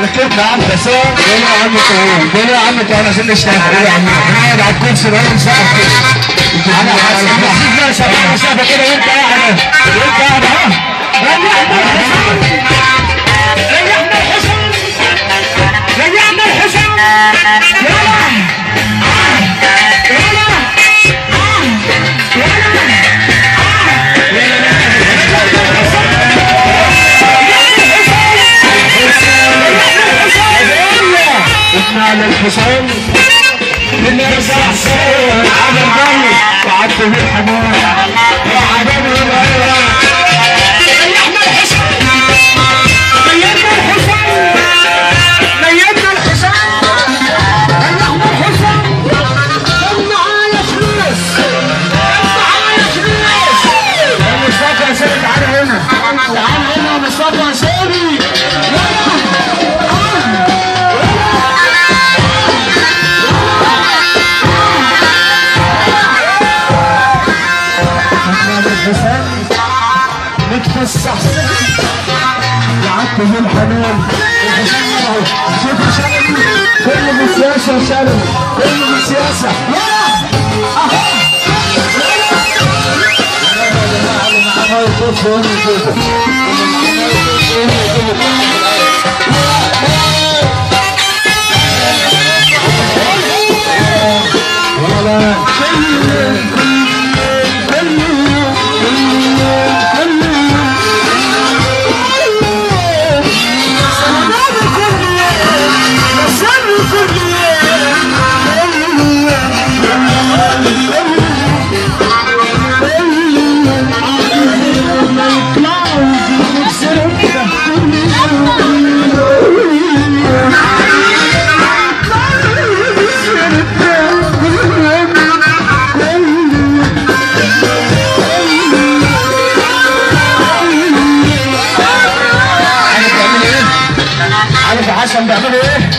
ركبنا على الحصان. قولوا يا عم طويل، قولوا يا عم طويل عشان نشتغل. قولوا يا عم نقعد على الكرسي بقى ونسقف كده. انا حاسس نفسك مسافه كده وانت قاعد اهو. ريحنا الحصان، ريحنا الحصان، يلا على الحصان بنرجع سوا على الجو وعدت في الحمام وعدنا الغيرة. ريحنا الحصان، ريحنا الحصان، ريحنا الحصان، ريحنا الحصان. كان معايا فلوس، كان معايا فلوس. يا مصطفى يا سيدي تعالى هنا، تعالى هنا يا مصطفى يا سيدي. نتفسح وعدت في الحمام. شوفوا شلبي كله بالسياسه، شلبي كله بالسياسه. عشان بيعملوا ايه؟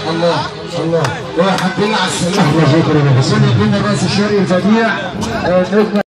الله. وحبينا على السلامة. شكرا. سنة الراس الشرقي البديع.